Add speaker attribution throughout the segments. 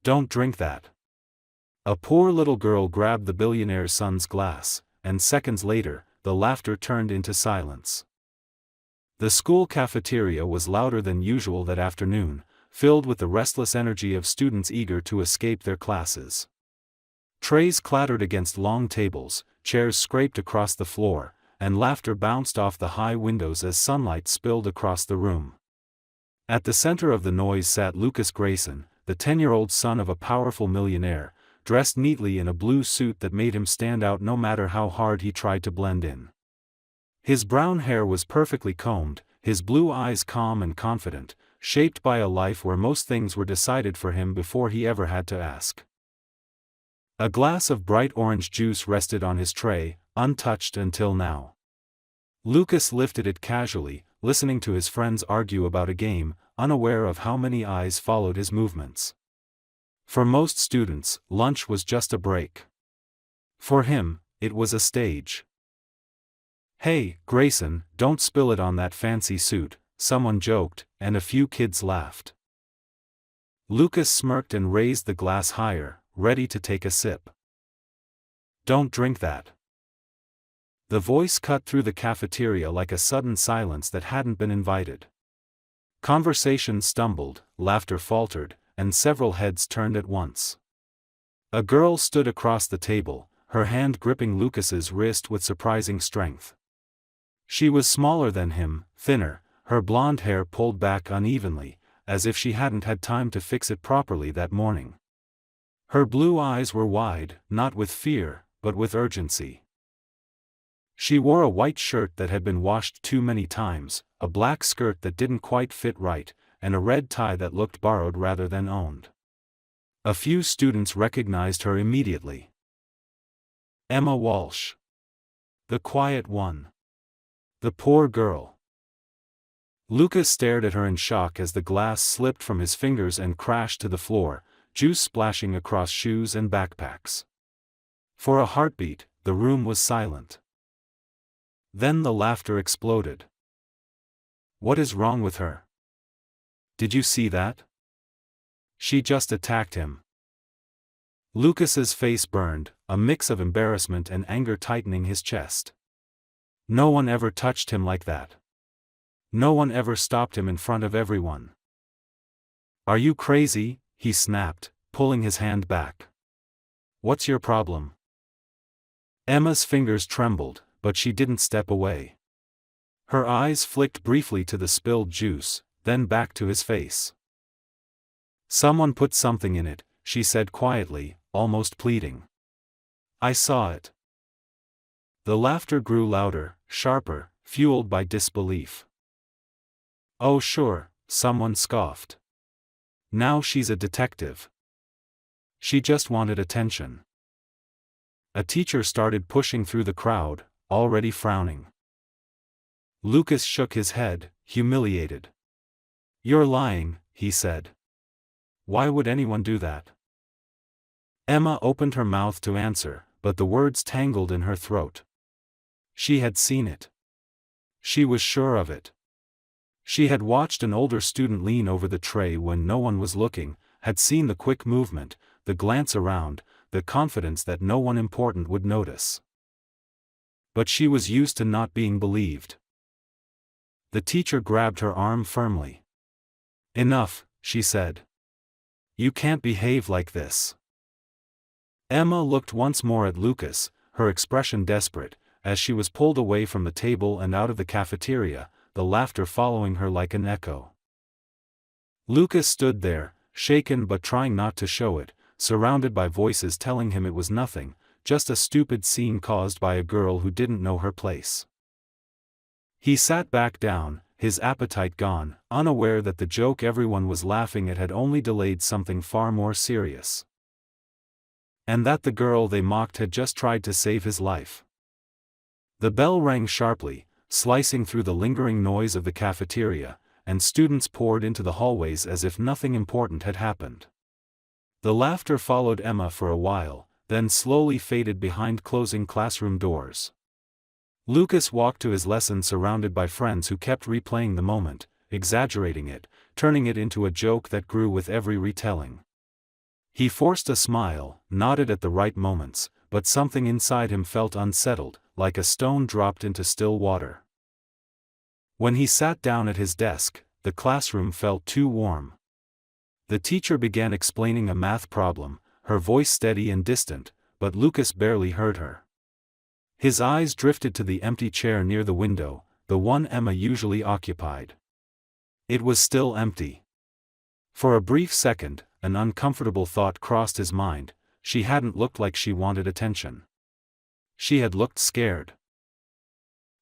Speaker 1: Don't drink that. A poor little girl grabbed the billionaire's son's glass, and seconds later, the laughter turned into silence. The school cafeteria was louder than usual that afternoon, filled with the restless energy of students eager to escape their classes. Trays clattered against long tables, chairs scraped across the floor, and laughter bounced off the high windows as sunlight spilled across the room. At the center of the noise sat Lucas Grayson, the 10-year-old son of a powerful millionaire, dressed neatly in a blue suit that made him stand out no matter how hard he tried to blend in. His brown hair was perfectly combed, his blue eyes calm and confident, shaped by a life where most things were decided for him before he ever had to ask. A glass of bright orange juice rested on his tray, untouched until now. Lucas lifted it casually, listening to his friends argue about a game, unaware of how many eyes followed his movements. For most students, lunch was just a break. For him, it was a stage. "Hey, Grayson, don't spill it on that fancy suit," someone joked, and a few kids laughed. Lucas smirked and raised the glass higher, ready to take a sip. "Don't drink that." The voice cut through the cafeteria like a sudden silence that hadn't been invited. Conversation stumbled, laughter faltered, and several heads turned at once. A girl stood across the table, her hand gripping Lucas's wrist with surprising strength. She was smaller than him, thinner, her blonde hair pulled back unevenly, as if she hadn't had time to fix it properly that morning. Her blue eyes were wide, not with fear, but with urgency. She wore a white shirt that had been washed too many times, a black skirt that didn't quite fit right, and a red tie that looked borrowed rather than owned. A few students recognized her immediately. Emma Walsh. The quiet one. The poor girl. Lucas stared at her in shock as the glass slipped from his fingers and crashed to the floor, juice splashing across shoes and backpacks. For a heartbeat, the room was silent. Then the laughter exploded. "What is wrong with her? Did you see that? She just attacked him." Lucas's face burned, a mix of embarrassment and anger tightening his chest. No one ever touched him like that. No one ever stopped him in front of everyone. "Are you crazy?" he snapped, pulling his hand back. "What's your problem?" Emma's fingers trembled, but she didn't step away. Her eyes flicked briefly to the spilled juice, then back to his face. "Someone put something in it," she said quietly, almost pleading. "I saw it." The laughter grew louder, sharper, fueled by disbelief. "Oh sure," someone scoffed. "Now she's a detective. She just wanted attention." A teacher started pushing through the crowd, already frowning. Lucas shook his head, humiliated. "You're lying," he said. "Why would anyone do that?" Emma opened her mouth to answer, but the words tangled in her throat. She had seen it. She was sure of it. She had watched an older student lean over the tray when no one was looking, had seen the quick movement, the glance around, the confidence that no one important would notice. But she was used to not being believed. The teacher grabbed her arm firmly. "Enough," she said. "You can't behave like this." Emma looked once more at Lucas, her expression desperate, as she was pulled away from the table and out of the cafeteria, the laughter following her like an echo. Lucas stood there, shaken but trying not to show it, surrounded by voices telling him it was nothing, just a stupid scene caused by a girl who didn't know her place. He sat back down, his appetite gone, unaware that the joke everyone was laughing at had only delayed something far more serious. And that the girl they mocked had just tried to save his life. The bell rang sharply, slicing through the lingering noise of the cafeteria, and students poured into the hallways as if nothing important had happened. The laughter followed Emma for a while, then slowly faded behind closing classroom doors. Lucas walked to his lesson surrounded by friends who kept replaying the moment, exaggerating it, turning it into a joke that grew with every retelling. He forced a smile, nodded at the right moments, but something inside him felt unsettled, like a stone dropped into still water. When he sat down at his desk, the classroom felt too warm. The teacher began explaining a math problem, her voice steady and distant, but Lucas barely heard her. His eyes drifted to the empty chair near the window, the one Emma usually occupied. It was still empty. For a brief second, an uncomfortable thought crossed his mind: she hadn't looked like she wanted attention. She had looked scared.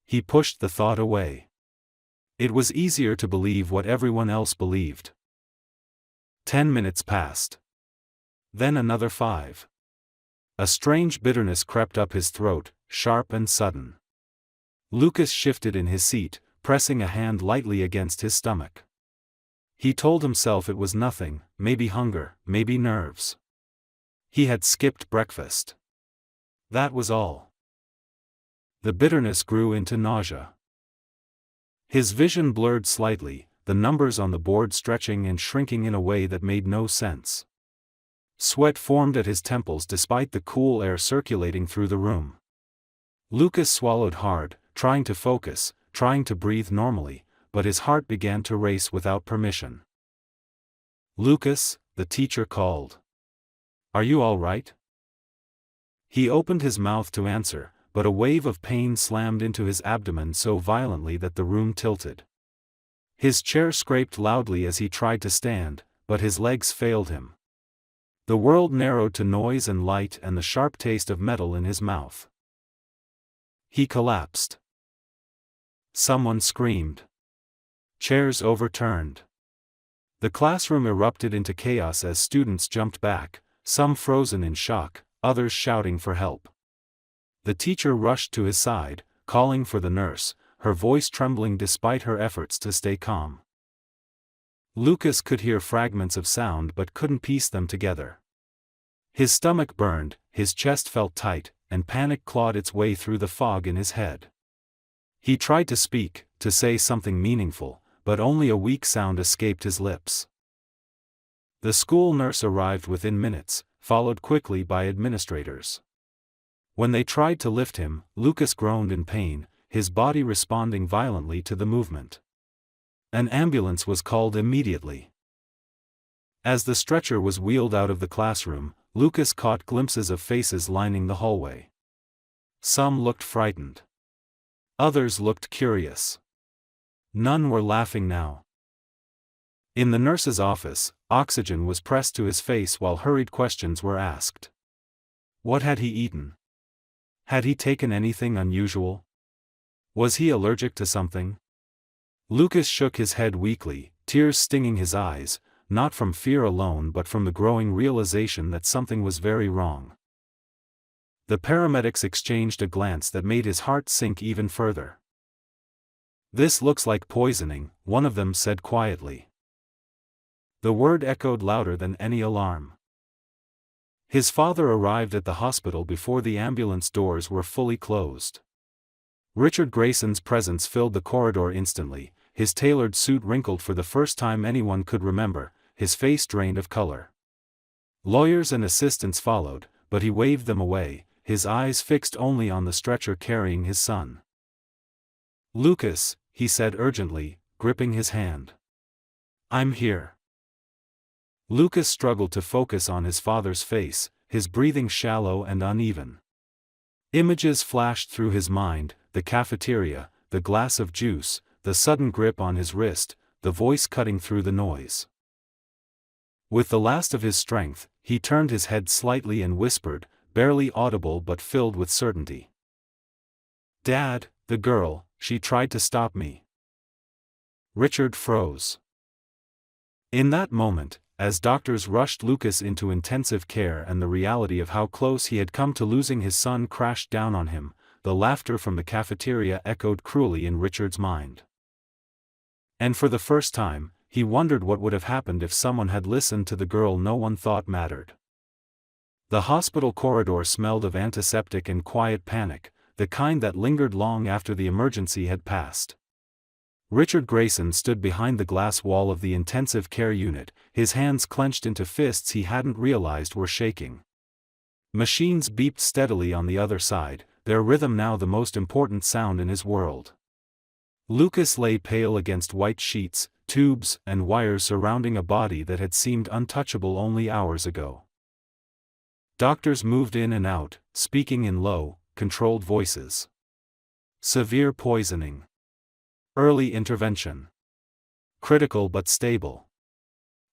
Speaker 1: He pushed the thought away. It was easier to believe what everyone else believed. 10 minutes passed. Then another 5. A strange bitterness crept up his throat, sharp and sudden. Lucas shifted in his seat, pressing a hand lightly against his stomach. He told himself it was nothing, maybe hunger, maybe nerves. He had skipped breakfast. That was all. The bitterness grew into nausea. His vision blurred slightly, the numbers on the board stretching and shrinking in a way that made no sense. Sweat formed at his temples despite the cool air circulating through the room. Lucas swallowed hard, trying to focus, trying to breathe normally, but his heart began to race without permission. "Lucas," the teacher called. "Are you all right?" He opened his mouth to answer, but a wave of pain slammed into his abdomen so violently that the room tilted. His chair scraped loudly as he tried to stand, but his legs failed him. The world narrowed to noise and light and the sharp taste of metal in his mouth. He collapsed. Someone screamed. Chairs overturned. The classroom erupted into chaos as students jumped back, some frozen in shock, others shouting for help. The teacher rushed to his side, calling for the nurse, her voice trembling despite her efforts to stay calm. Lucas could hear fragments of sound but couldn't piece them together. His stomach burned, his chest felt tight, and panic clawed its way through the fog in his head. He tried to speak, to say something meaningful, but only a weak sound escaped his lips. The school nurse arrived within minutes, followed quickly by administrators. When they tried to lift him, Lucas groaned in pain, his body responding violently to the movement. An ambulance was called immediately. As the stretcher was wheeled out of the classroom, Lucas caught glimpses of faces lining the hallway. Some looked frightened. Others looked curious. None were laughing now. In the nurse's office, oxygen was pressed to his face while hurried questions were asked. What had he eaten? Had he taken anything unusual? Was he allergic to something? Lucas shook his head weakly, tears stinging his eyes, not from fear alone but from the growing realization that something was very wrong. The paramedics exchanged a glance that made his heart sink even further. "This looks like poisoning," one of them said quietly. The word echoed louder than any alarm. His father arrived at the hospital before the ambulance doors were fully closed. Richard Grayson's presence filled the corridor instantly, his tailored suit wrinkled for the first time anyone could remember, his face drained of color. Lawyers and assistants followed, but he waved them away, his eyes fixed only on the stretcher carrying his son. "Lucas," he said urgently, gripping his hand. "I'm here." Lucas struggled to focus on his father's face, his breathing shallow and uneven. Images flashed through his mind, the cafeteria, the glass of juice, the sudden grip on his wrist, the voice cutting through the noise. With the last of his strength, he turned his head slightly and whispered, barely audible but filled with certainty. "Dad, the girl, she tried to stop me." Richard froze. In that moment, as doctors rushed Lucas into intensive care and the reality of how close he had come to losing his son crashed down on him, the laughter from the cafeteria echoed cruelly in Richard's mind. And for the first time, he wondered what would have happened if someone had listened to the girl no one thought mattered. The hospital corridor smelled of antiseptic and quiet panic, the kind that lingered long after the emergency had passed. Richard Grayson stood behind the glass wall of the intensive care unit, his hands clenched into fists he hadn't realized were shaking. Machines beeped steadily on the other side, their rhythm now the most important sound in his world. Lucas lay pale against white sheets, tubes, and wires surrounding a body that had seemed untouchable only hours ago. Doctors moved in and out, speaking in low, controlled voices. Severe poisoning. Early intervention. Critical but stable.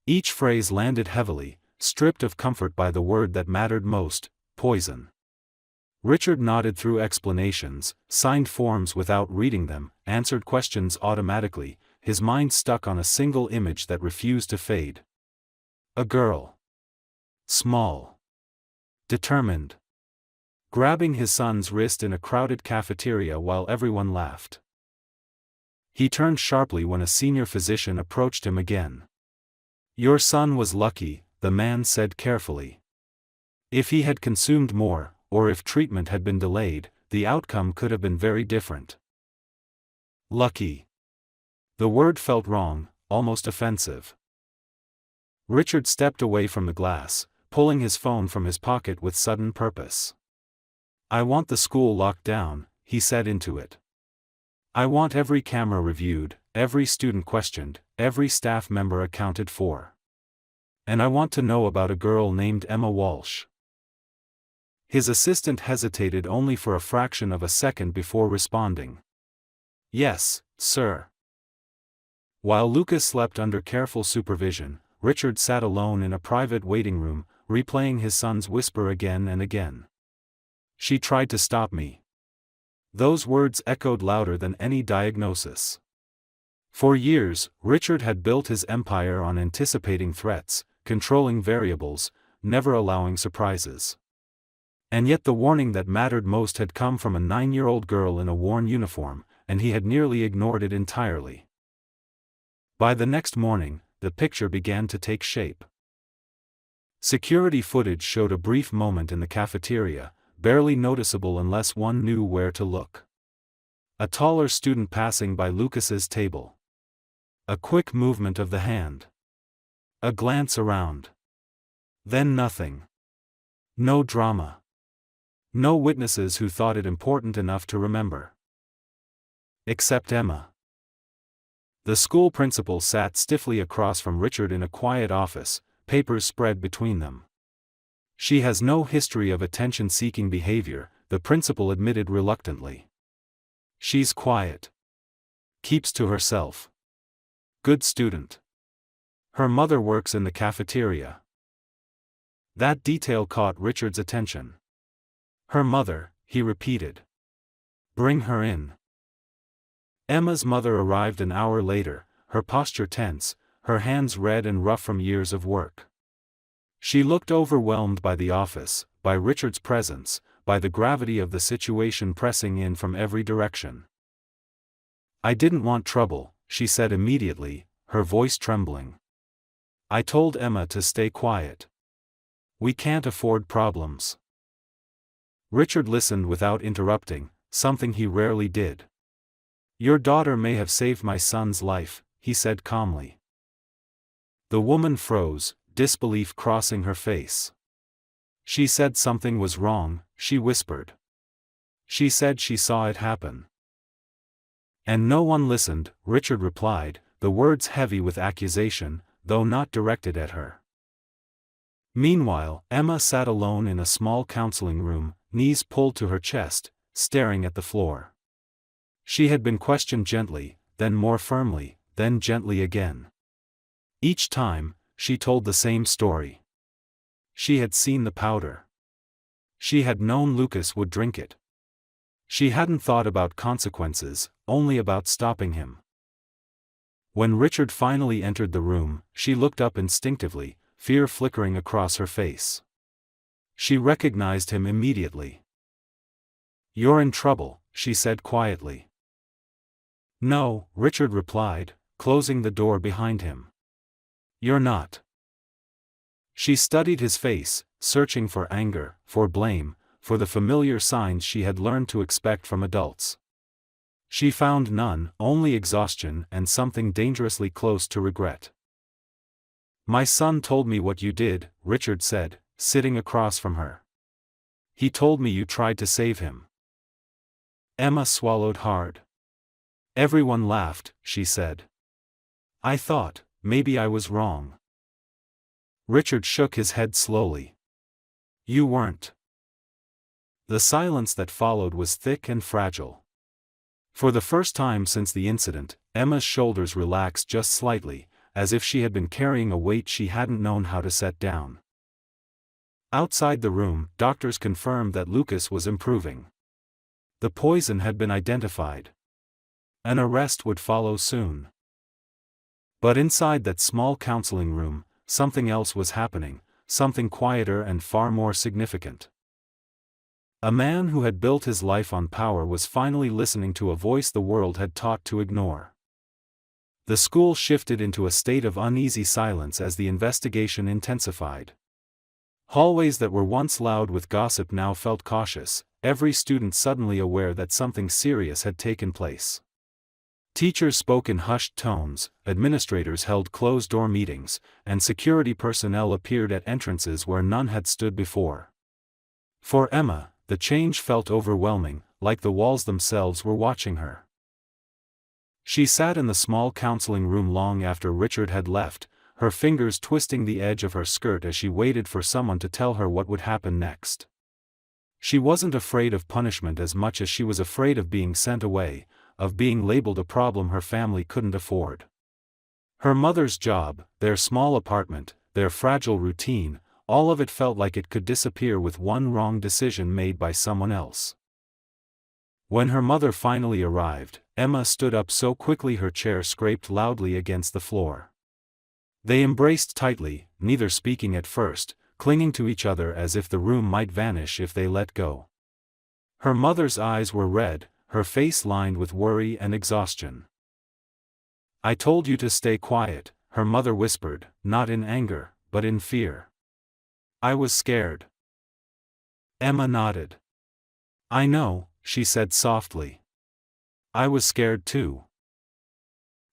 Speaker 1: Each phrase landed heavily, stripped of comfort by the word that mattered most, poison. Richard nodded through explanations, signed forms without reading them, answered questions automatically, his mind stuck on a single image that refused to fade. A girl. Small. Determined. Grabbing his son's wrist in a crowded cafeteria while everyone laughed. He turned sharply when a senior physician approached him again. "Your son was lucky," the man said carefully. "If he had consumed more, or if treatment had been delayed, the outcome could have been very different." Lucky. The word felt wrong, almost offensive. Richard stepped away from the glass, pulling his phone from his pocket with sudden purpose. "I want the school locked down," he said into it. "I want every camera reviewed, every student questioned, every staff member accounted for. And I want to know about a girl named Emma Walsh." His assistant hesitated only for a fraction of a second before responding. "Yes, sir." While Lucas slept under careful supervision, Richard sat alone in a private waiting room, replaying his son's whisper again and again. "She tried to stop me." Those words echoed louder than any diagnosis. For years, Richard had built his empire on anticipating threats, controlling variables, never allowing surprises. And yet the warning that mattered most had come from a 9-year-old girl in a worn uniform, and he had nearly ignored it entirely. By the next morning, the picture began to take shape. Security footage showed a brief moment in the cafeteria, barely noticeable unless one knew where to look. A taller student passing by Lucas's table. A quick movement of the hand. A glance around. Then nothing. No drama. No witnesses who thought it important enough to remember. Except Emma. The school principal sat stiffly across from Richard in a quiet office, papers spread between them. "She has no history of attention-seeking behavior," the principal admitted reluctantly. "She's quiet. Keeps to herself. Good student. Her mother works in the cafeteria." That detail caught Richard's attention. "Her mother," he repeated. "Bring her in." Emma's mother arrived an hour later, her posture tense, her hands red and rough from years of work. She looked overwhelmed by the office, by Richard's presence, by the gravity of the situation pressing in from every direction. "I didn't want trouble," she said immediately, her voice trembling. "I told Emma to stay quiet. We can't afford problems." Richard listened without interrupting, something he rarely did. "Your daughter may have saved my son's life," he said calmly. The woman froze, disbelief crossing her face. "She said something was wrong," she whispered. "She said she saw it happen." "And no one listened," Richard replied, the words heavy with accusation, though not directed at her. Meanwhile, Emma sat alone in a small counseling room, knees pulled to her chest, staring at the floor. She had been questioned gently, then more firmly, then gently again. Each time, she told the same story. She had seen the powder. She had known Lucas would drink it. She hadn't thought about consequences, only about stopping him. When Richard finally entered the room, she looked up instinctively, fear flickering across her face. She recognized him immediately. "You're in trouble," she said quietly. "No," Richard replied, closing the door behind him. "You're not." She studied his face, searching for anger, for blame, for the familiar signs she had learned to expect from adults. She found none, only exhaustion and something dangerously close to regret. "My son told me what you did," Richard said, sitting across from her. "He told me you tried to save him." Emma swallowed hard. "Everyone laughed," she said. "I thought, maybe I was wrong." Richard shook his head slowly. "You weren't." The silence that followed was thick and fragile. For the first time since the incident, Emma's shoulders relaxed just slightly, as if she had been carrying a weight she hadn't known how to set down. Outside the room, doctors confirmed that Lucas was improving. The poison had been identified. An arrest would follow soon. But inside that small counseling room, something else was happening, something quieter and far more significant. A man who had built his life on power was finally listening to a voice the world had taught to ignore. The school shifted into a state of uneasy silence as the investigation intensified. Hallways that were once loud with gossip now felt cautious, every student suddenly aware that something serious had taken place. Teachers spoke in hushed tones, administrators held closed-door meetings, and security personnel appeared at entrances where none had stood before. For Emma, the change felt overwhelming, like the walls themselves were watching her. She sat in the small counseling room long after Richard had left, her fingers twisting the edge of her skirt as she waited for someone to tell her what would happen next. She wasn't afraid of punishment as much as she was afraid of being sent away, of being labeled a problem her family couldn't afford. Her mother's job, their small apartment, their fragile routine, all of it felt like it could disappear with one wrong decision made by someone else. When her mother finally arrived, Emma stood up so quickly her chair scraped loudly against the floor. They embraced tightly, neither speaking at first, clinging to each other as if the room might vanish if they let go. Her mother's eyes were red, her face lined with worry and exhaustion. "I told you to stay quiet," her mother whispered, not in anger, but in fear. "I was scared." Emma nodded. "I know," she said softly. "I was scared too."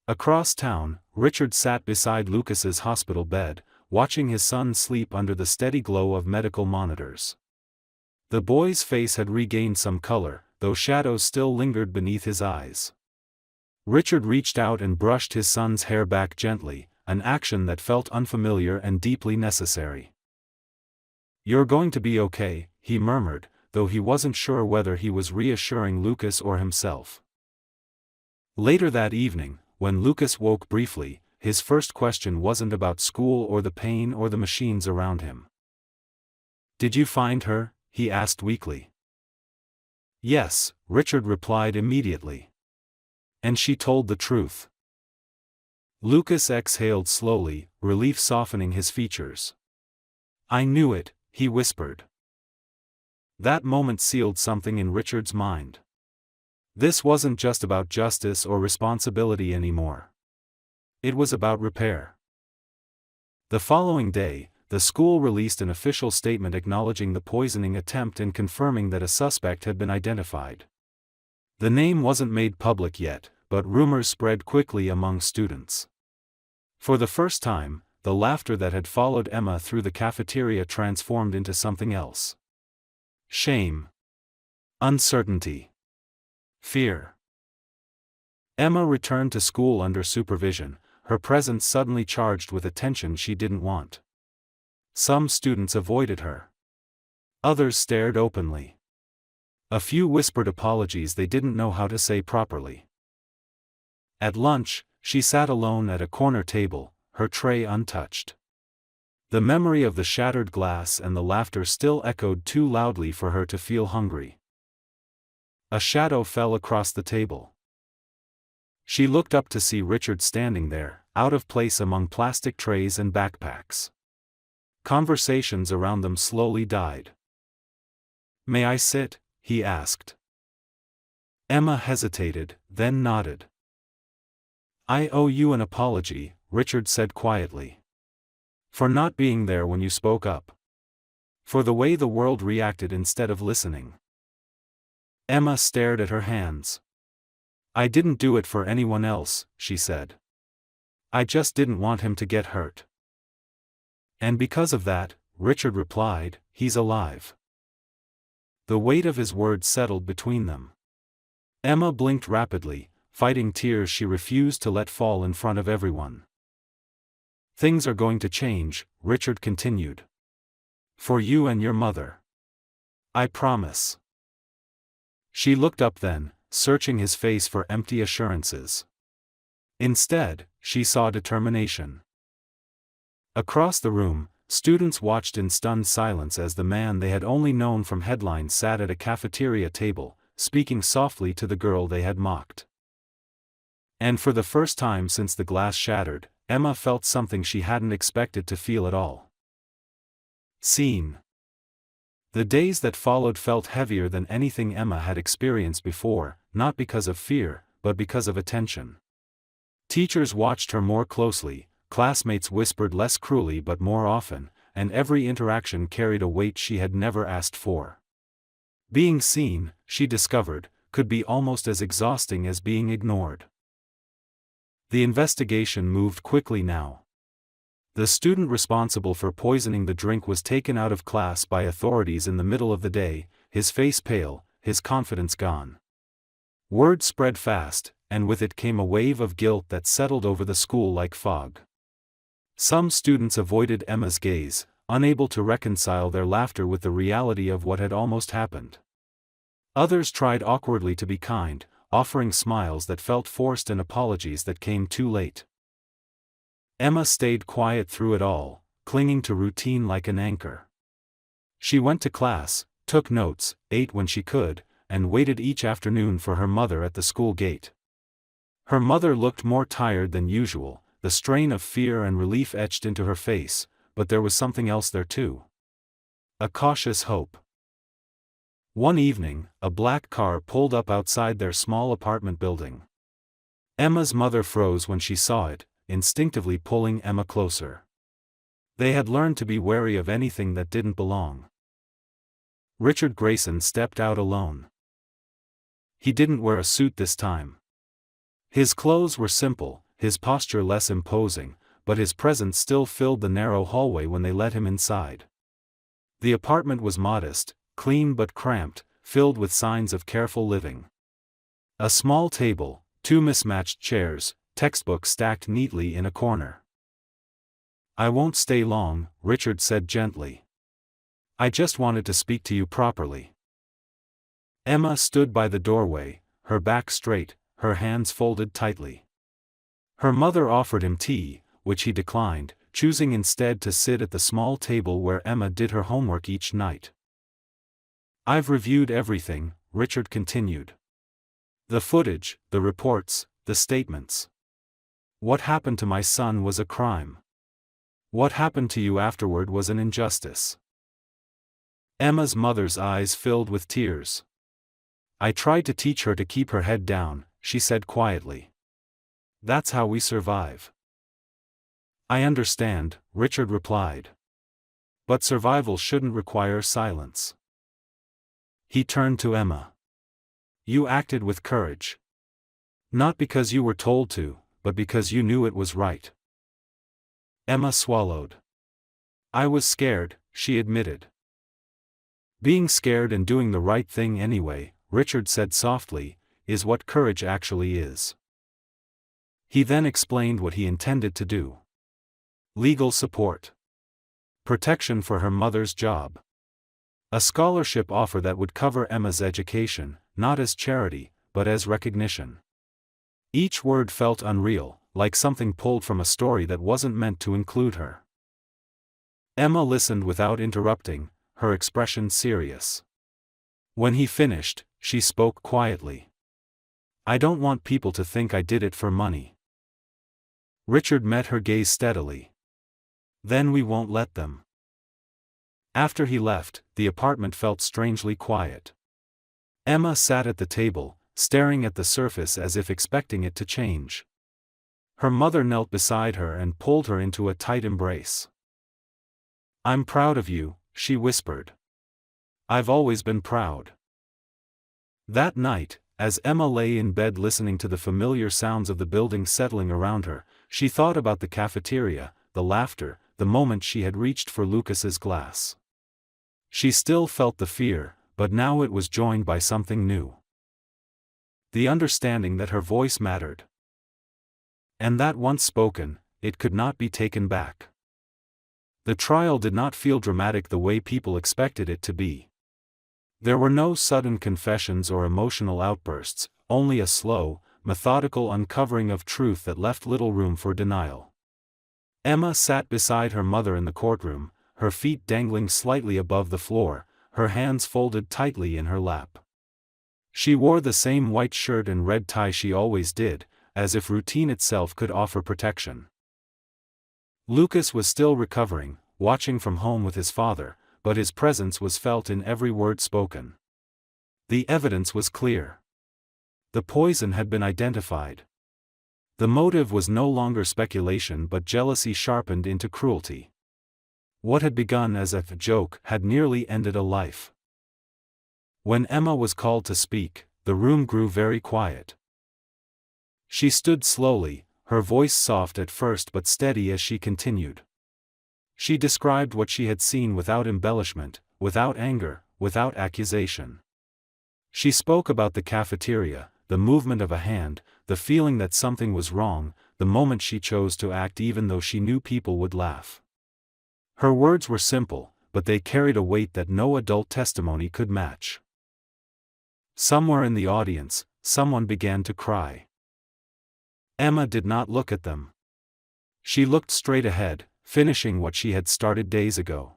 Speaker 1: Across town, Richard sat beside Lucas's hospital bed, watching his son sleep under the steady glow of medical monitors. The boy's face had regained some color, though shadows still lingered beneath his eyes. Richard reached out and brushed his son's hair back gently, an action that felt unfamiliar and deeply necessary. "You're going to be okay," he murmured, though he wasn't sure whether he was reassuring Lucas or himself. Later that evening, when Lucas woke briefly, his first question wasn't about school or the pain or the machines around him. "Did you find her?" he asked weakly. "Yes," Richard replied immediately. "And she told the truth." Lucas exhaled slowly, relief softening his features. "I knew it," he whispered. That moment sealed something in Richard's mind. This wasn't just about justice or responsibility anymore. It was about repair. The following day, the school released an official statement acknowledging the poisoning attempt and confirming that a suspect had been identified. The name wasn't made public yet, but rumors spread quickly among students. For the first time, the laughter that had followed Emma through the cafeteria transformed into something else. Shame. Uncertainty. Fear. Emma returned to school under supervision, her presence suddenly charged with attention she didn't want. Some students avoided her. Others stared openly. A few whispered apologies they didn't know how to say properly. At lunch, she sat alone at a corner table, her tray untouched. The memory of the shattered glass and the laughter still echoed too loudly for her to feel hungry. A shadow fell across the table. She looked up to see Richard standing there, out of place among plastic trays and backpacks. Conversations around them slowly died. "May I sit?" he asked. Emma hesitated, then nodded. "I owe you an apology," Richard said quietly. "For not being there when you spoke up. For the way the world reacted instead of listening." Emma stared at her hands. I didn't do it for anyone else, she said. I just didn't want him to get hurt. And because of that, Richard replied, he's alive. The weight of his words settled between them. Emma blinked rapidly, fighting tears she refused to let fall in front of everyone. Things are going to change, Richard continued. For you and your mother. I promise. She looked up then, searching his face for empty assurances. Instead, she saw determination. Across the room, students watched in stunned silence as the man they had only known from headlines sat at a cafeteria table, speaking softly to the girl they had mocked. And for the first time since the glass shattered, Emma felt something she hadn't expected to feel at all. Seen. The days that followed felt heavier than anything Emma had experienced before, not because of fear, but because of attention. Teachers watched her more closely, classmates whispered less cruelly but more often, and every interaction carried a weight she had never asked for. Being seen, she discovered, could be almost as exhausting as being ignored. The investigation moved quickly now. The student responsible for poisoning the drink was taken out of class by authorities in the middle of the day, his face pale, his confidence gone. Word spread fast, and with it came a wave of guilt that settled over the school like fog. Some students avoided Emma's gaze, unable to reconcile their laughter with the reality of what had almost happened. Others tried awkwardly to be kind, offering smiles that felt forced and apologies that came too late. Emma stayed quiet through it all, clinging to routine like an anchor. She went to class, took notes, ate when she could, and waited each afternoon for her mother at the school gate. Her mother looked more tired than usual, the strain of fear and relief etched into her face, but there was something else there too. A cautious hope. One evening, a black car pulled up outside their small apartment building. Emma's mother froze when she saw it, instinctively pulling Emma closer. They had learned to be wary of anything that didn't belong. Richard Grayson stepped out alone. He didn't wear a suit this time. His clothes were simple, his posture less imposing, but his presence still filled the narrow hallway when they let him inside. The apartment was modest, clean but cramped, filled with signs of careful living. A small table, two mismatched chairs, textbooks stacked neatly in a corner. I won't stay long, Richard said gently. I just wanted to speak to you properly. Emma stood by the doorway, her back straight, her hands folded tightly. Her mother offered him tea, which he declined, choosing instead to sit at the small table where Emma did her homework each night. I've reviewed everything, Richard continued. The footage, the reports, the statements. What happened to my son was a crime. What happened to you afterward was an injustice. Emma's mother's eyes filled with tears. I tried to teach her to keep her head down, she said quietly. That's how we survive. I understand, Richard replied. But survival shouldn't require silence. He turned to Emma. You acted with courage. Not because you were told to, but because you knew it was right. Emma swallowed. I was scared, she admitted. Being scared and doing the right thing anyway, Richard said softly, is what courage actually is. He then explained what he intended to do. Legal support. Protection for her mother's job. A scholarship offer that would cover Emma's education, not as charity, but as recognition. Each word felt unreal, like something pulled from a story that wasn't meant to include her. Emma listened without interrupting, her expression serious. When he finished, she spoke quietly. I don't want people to think I did it for money. Richard met her gaze steadily. Then we won't let them. After he left, the apartment felt strangely quiet. Emma sat at the table, staring at the surface as if expecting it to change. Her mother knelt beside her and pulled her into a tight embrace. I'm proud of you, she whispered. I've always been proud. That night, As Emma lay in bed listening to the familiar sounds of the building settling around her, she thought about the cafeteria, the laughter, the moment she had reached for Lucas's glass. She still felt the fear, but now it was joined by something new. The understanding that her voice mattered. And that once spoken, it could not be taken back. The trial did not feel dramatic the way people expected it to be. There were no sudden confessions or emotional outbursts, only a slow, methodical uncovering of truth that left little room for denial. Emma sat beside her mother in the courtroom, her feet dangling slightly above the floor, her hands folded tightly in her lap. She wore the same white shirt and red tie she always did, as if routine itself could offer protection. Lucas was still recovering, watching from home with his father, but his presence was felt in every word spoken. The evidence was clear. The poison had been identified. The motive was no longer speculation but jealousy sharpened into cruelty. What had begun as a joke had nearly ended a life. When Emma was called to speak, the room grew very quiet. She stood slowly, her voice soft at first but steady as she continued. She described what she had seen without embellishment, without anger, without accusation. She spoke about the cafeteria, the movement of a hand, the feeling that something was wrong, the moment she chose to act even though she knew people would laugh. Her words were simple, but they carried a weight that no adult testimony could match. Somewhere in the audience, someone began to cry. Emma did not look at them. She looked straight ahead, finishing what she had started days ago.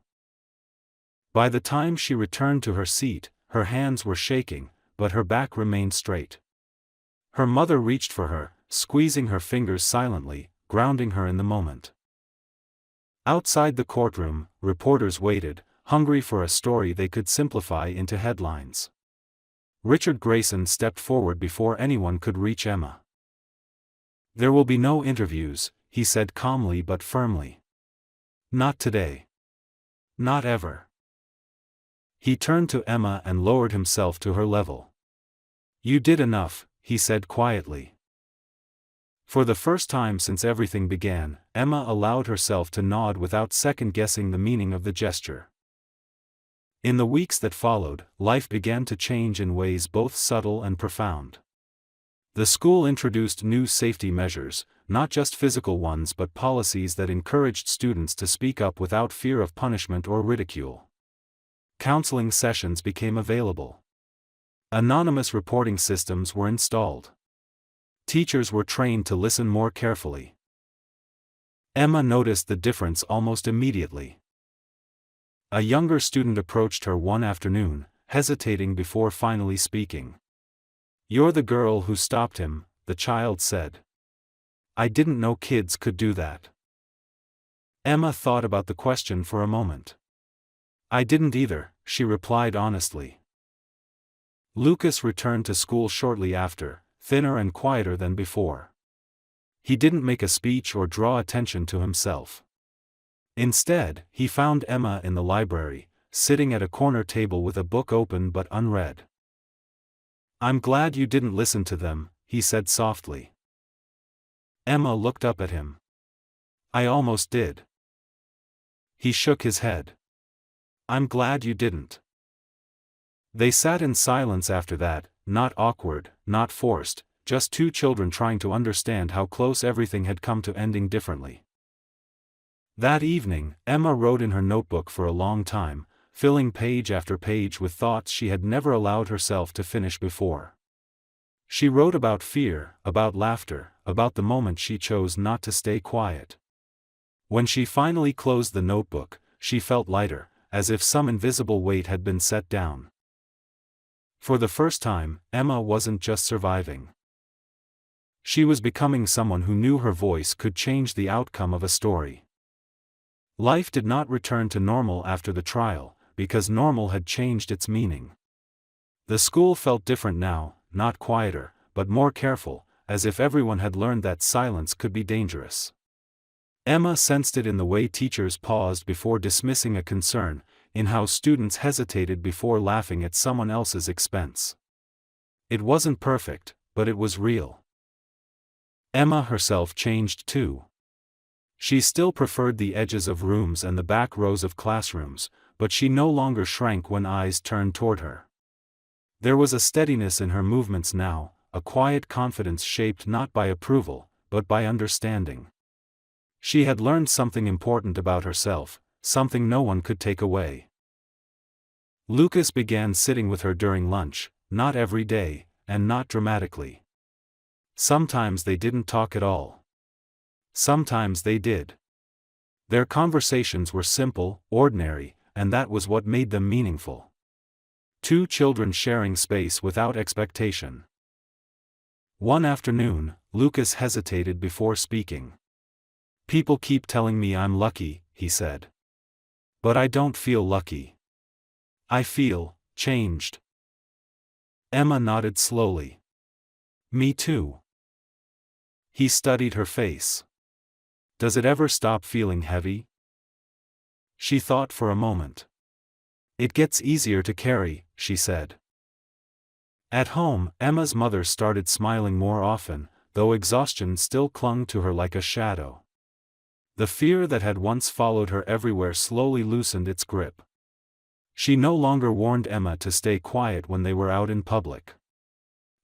Speaker 1: By the time she returned to her seat, her hands were shaking, but her back remained straight. Her mother reached for her, squeezing her fingers silently, grounding her in the moment. Outside the courtroom, reporters waited, hungry for a story they could simplify into headlines. Richard Grayson stepped forward before anyone could reach Emma. "There will be no interviews," he said calmly but firmly. "Not today. Not ever." He turned to Emma and lowered himself to her level. "You did enough," he said quietly. For the first time since everything began, Emma allowed herself to nod without second-guessing the meaning of the gesture. In the weeks that followed, life began to change in ways both subtle and profound. The school introduced new safety measures, not just physical ones but policies that encouraged students to speak up without fear of punishment or ridicule. Counseling sessions became available. Anonymous reporting systems were installed. Teachers were trained to listen more carefully. Emma noticed the difference almost immediately. A younger student approached her one afternoon, hesitating before finally speaking. "You're the girl who stopped him," the child said. "I didn't know kids could do that." Emma thought about the question for a moment. "I didn't either," she replied honestly. Lucas returned to school shortly after, thinner and quieter than before. He didn't make a speech or draw attention to himself. Instead, he found Emma in the library, sitting at a corner table with a book open but unread. "I'm glad you didn't listen to them," he said softly. Emma looked up at him. "I almost did." He shook his head. "I'm glad you didn't." They sat in silence after that, not awkward, not forced, just two children trying to understand how close everything had come to ending differently. That evening, Emma wrote in her notebook for a long time, filling page after page with thoughts she had never allowed herself to finish before. She wrote about fear, about laughter, about the moment she chose not to stay quiet. When she finally closed the notebook, she felt lighter, as if some invisible weight had been set down. For the first time, Emma wasn't just surviving. She was becoming someone who knew her voice could change the outcome of a story. Life did not return to normal after the trial, because normal had changed its meaning. The school felt different now, not quieter, but more careful, as if everyone had learned that silence could be dangerous. Emma sensed it in the way teachers paused before dismissing a concern, in how students hesitated before laughing at someone else's expense. It wasn't perfect, but it was real. Emma herself changed too. She still preferred the edges of rooms and the back rows of classrooms, but she no longer shrank when eyes turned toward her. There was a steadiness in her movements now, a quiet confidence shaped not by approval, but by understanding. She had learned something important about herself, something no one could take away. Lucas began sitting with her during lunch, not every day, and not dramatically. Sometimes they didn't talk at all. Sometimes they did. Their conversations were simple, ordinary, and that was what made them meaningful. Two children sharing space without expectation. One afternoon, Lucas hesitated before speaking. "People keep telling me I'm lucky," he said. "But I don't feel lucky. I feel changed." Emma nodded slowly. "Me too." He studied her face. "Does it ever stop feeling heavy?" She thought for a moment. "It gets easier to carry," she said. At home, Emma's mother started smiling more often, though exhaustion still clung to her like a shadow. The fear that had once followed her everywhere slowly loosened its grip. She no longer warned Emma to stay quiet when they were out in public.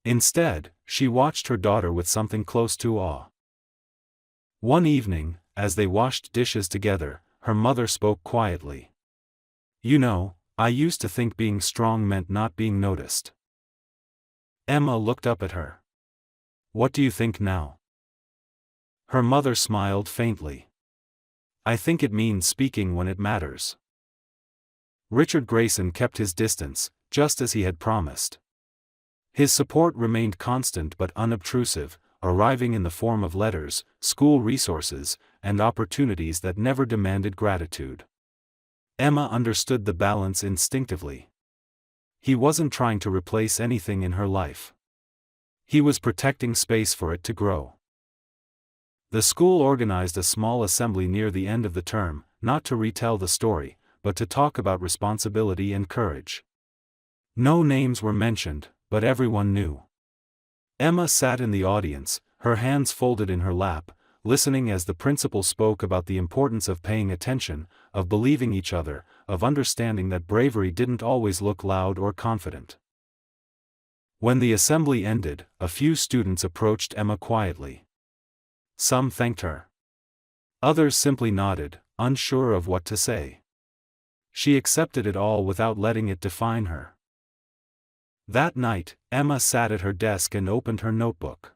Speaker 1: Instead, she watched her daughter with something close to awe. One evening, as they washed dishes together, her mother spoke quietly. "You know, I used to think being strong meant not being noticed." Emma looked up at her. "What do you think now?" Her mother smiled faintly. "I think it means speaking when it matters." Richard Grayson kept his distance, just as he had promised. His support remained constant but unobtrusive, arriving in the form of letters, school resources, and opportunities that never demanded gratitude. Emma understood the balance instinctively. He wasn't trying to replace anything in her life. He was protecting space for it to grow. The school organized a small assembly near the end of the term, not to retell the story, but to talk about responsibility and courage. No names were mentioned, but everyone knew. Emma sat in the audience, her hands folded in her lap, listening as the principal spoke about the importance of paying attention, of believing each other, of understanding that bravery didn't always look loud or confident. When the assembly ended, a few students approached Emma quietly. Some thanked her. Others simply nodded, unsure of what to say. She accepted it all without letting it define her. That night, Emma sat at her desk and opened her notebook.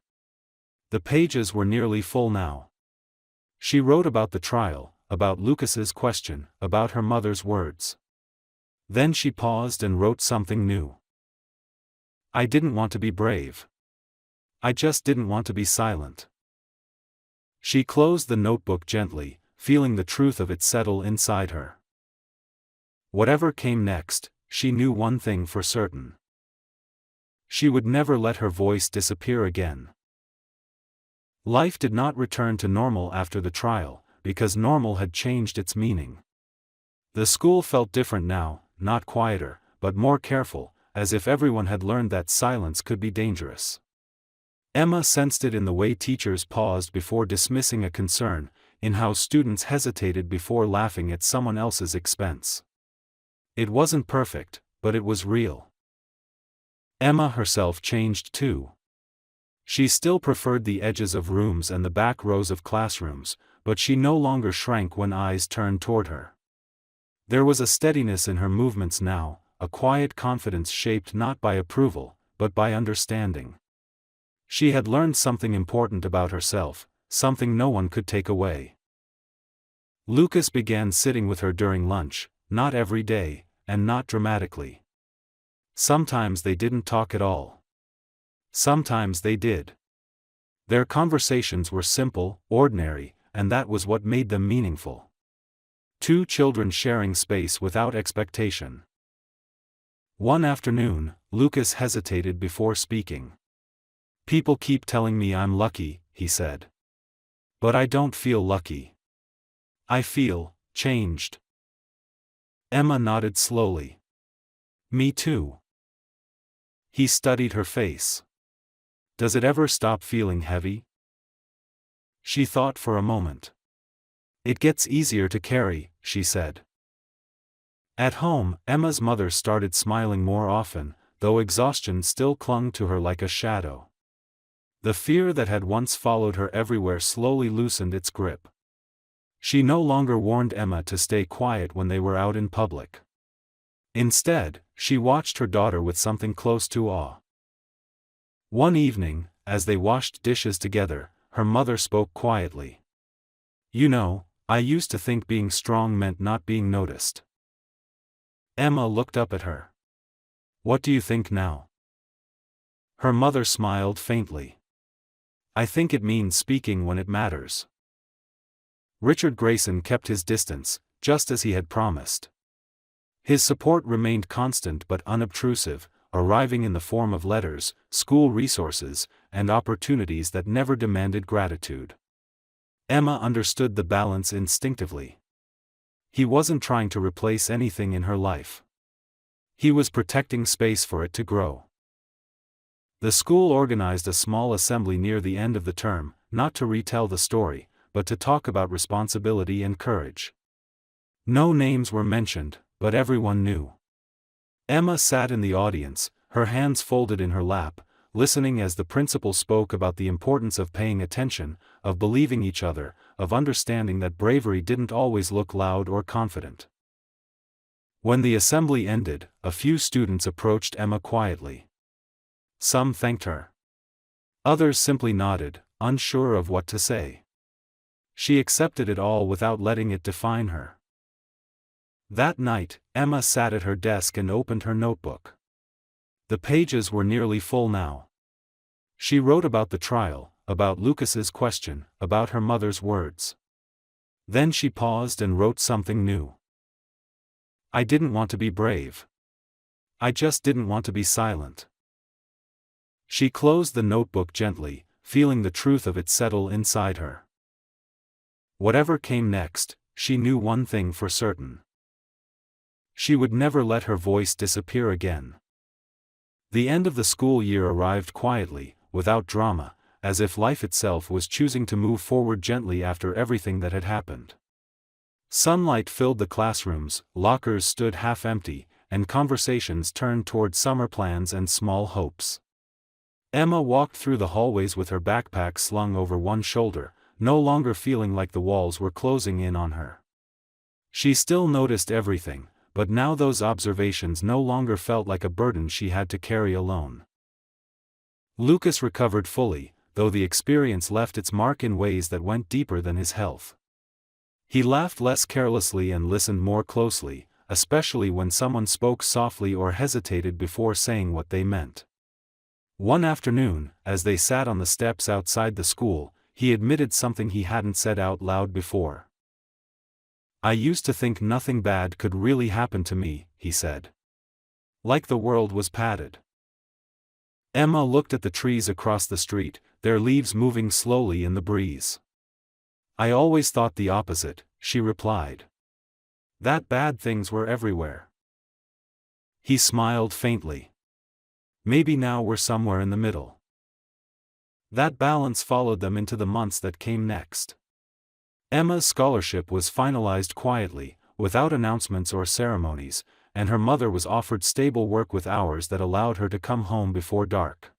Speaker 1: The pages were nearly full now. She wrote about the trial, about Lucas's question, about her mother's words. Then she paused and wrote something new. "I didn't want to be brave. I just didn't want to be silent." She closed the notebook gently, feeling the truth of it settle inside her. Whatever came next, she knew one thing for certain. She would never let her voice disappear again. Life did not return to normal after the trial, because normal had changed its meaning. The school felt different now, not quieter, but more careful, as if everyone had learned that silence could be dangerous. Emma sensed it in the way teachers paused before dismissing a concern, in how students hesitated before laughing at someone else's expense. It wasn't perfect, but it was real. Emma herself changed too. She still preferred the edges of rooms and the back rows of classrooms, but she no longer shrank when eyes turned toward her. There was a steadiness in her movements now, a quiet confidence shaped not by approval, but by understanding. She had learned something important about herself, something no one could take away. Lucas began sitting with her during lunch, not every day, and not dramatically. Sometimes they didn't talk at all. Sometimes they did. Their conversations were simple, ordinary, and that was what made them meaningful. Two children sharing space without expectation. One afternoon, Lucas hesitated before speaking. "People keep telling me I'm lucky," he said. "But I don't feel lucky. I feel changed." Emma nodded slowly. "Me too." He studied her face. Does it ever stop feeling heavy? She thought for a moment. It gets easier to carry, she said. At home, Emma's mother started smiling more often, though exhaustion still clung to her like a shadow. The fear that had once followed her everywhere slowly loosened its grip. She no longer warned Emma to stay quiet when they were out in public. Instead, she watched her daughter with something close to awe. One evening, as they washed dishes together, her mother spoke quietly. "You know, I used to think being strong meant not being noticed." Emma looked up at her. "What do you think now?" Her mother smiled faintly. "I think it means speaking when it matters." Richard Grayson kept his distance, just as he had promised. His support remained constant but unobtrusive, arriving in the form of letters, school resources, and opportunities that never demanded gratitude. Emma understood the balance instinctively. He wasn't trying to replace anything in her life. He was protecting space for it to grow. The school organized a small assembly near the end of the term, not to retell the story, but to talk about responsibility and courage. No names were mentioned, but everyone knew. Emma sat in the audience, her hands folded in her lap, listening as the principal spoke about the importance of paying attention, of believing each other, of understanding that bravery didn't always look loud or confident. When the assembly ended, a few students approached Emma quietly. Some thanked her. Others simply nodded, unsure of what to say. She accepted it all without letting it define her. That night, Emma sat at her desk and opened her notebook. The pages were nearly full now. She wrote about the trial, about Lucas's question, about her mother's words. Then she paused and wrote something new. "I didn't want to be brave. I just didn't want to be silent." She closed the notebook gently, feeling the truth of it settle inside her. Whatever came next, she knew one thing for certain. She would never let her voice disappear again. The end of the school year arrived quietly, without drama, as if life itself was choosing to move forward gently after everything that had happened. Sunlight filled the classrooms, lockers stood half empty, and conversations turned toward summer plans and small hopes. Emma walked through the hallways with her backpack slung over one shoulder, no longer feeling like the walls were closing in on her. She still noticed everything, but now those observations no longer felt like a burden she had to carry alone. Lucas recovered fully, though the experience left its mark in ways that went deeper than his health. He laughed less carelessly and listened more closely, especially when someone spoke softly or hesitated before saying what they meant. One afternoon, as they sat on the steps outside the school, he admitted something he hadn't said out loud before. "I used to think nothing bad could really happen to me," he said. "Like the world was padded." Emma looked at the trees across the street, their leaves moving slowly in the breeze. "I always thought the opposite," she replied. "That bad things were everywhere." He smiled faintly. "Maybe now we're somewhere in the middle." That balance followed them into the months that came next. Emma's scholarship was finalized quietly, without announcements or ceremonies, and her mother was offered stable work with hours that allowed her to come home before dark.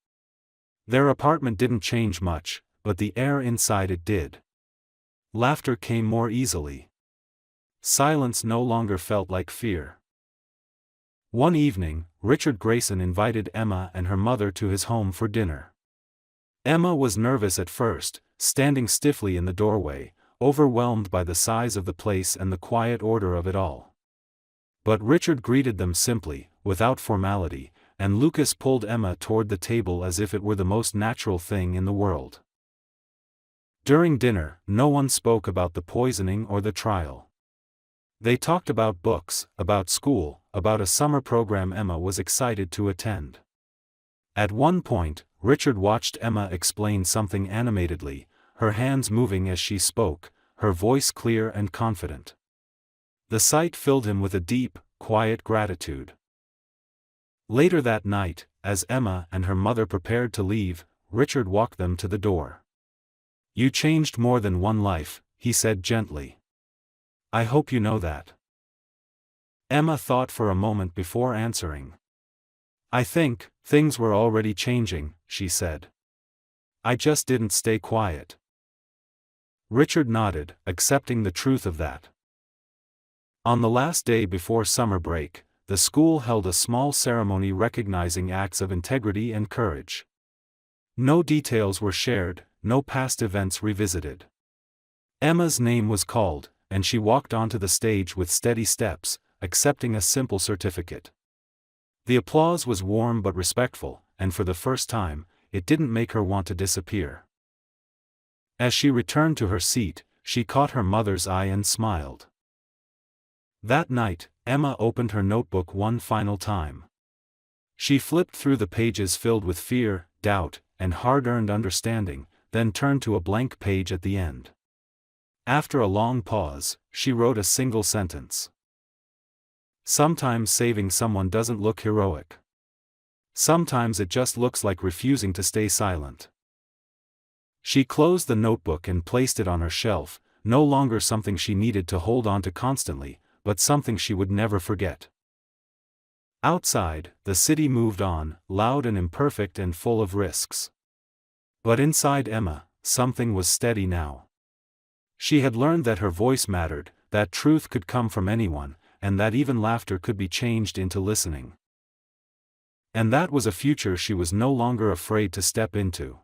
Speaker 1: Their apartment didn't change much, but the air inside it did. Laughter came more easily. Silence no longer felt like fear. One evening, Richard Grayson invited Emma and her mother to his home for dinner. Emma was nervous at first, standing stiffly in the doorway, overwhelmed by the size of the place and the quiet order of it all. But Richard greeted them simply, without formality, and Lucas pulled Emma toward the table as if it were the most natural thing in the world. During dinner, no one spoke about the poisoning or the trial. They talked about books, about school, about a summer program Emma was excited to attend. At one point, Richard watched Emma explain something animatedly, her hands moving as she spoke, her voice clear and confident. The sight filled him with a deep, quiet gratitude. Later that night, as Emma and her mother prepared to leave, Richard walked them to the door. "You changed more than one life," he said gently. "I hope you know that." Emma thought for a moment before answering. "I think, things were already changing," she said. "I just didn't stay quiet." Richard nodded, accepting the truth of that. On the last day before summer break, the school held a small ceremony recognizing acts of integrity and courage. No details were shared, no past events revisited. Emma's name was called, and she walked onto the stage with steady steps, accepting a simple certificate. The applause was warm but respectful, and for the first time, it didn't make her want to disappear. As she returned to her seat, she caught her mother's eye and smiled. That night, Emma opened her notebook one final time. She flipped through the pages filled with fear, doubt, and hard-earned understanding, then turned to a blank page at the end. After a long pause, she wrote a single sentence. "Sometimes saving someone doesn't look heroic. Sometimes it just looks like refusing to stay silent." She closed the notebook and placed it on her shelf, no longer something she needed to hold on to constantly, but something she would never forget. Outside, the city moved on, loud and imperfect and full of risks. But inside Emma, something was steady now. She had learned that her voice mattered, that truth could come from anyone, and that even laughter could be changed into listening. And that was a future she was no longer afraid to step into.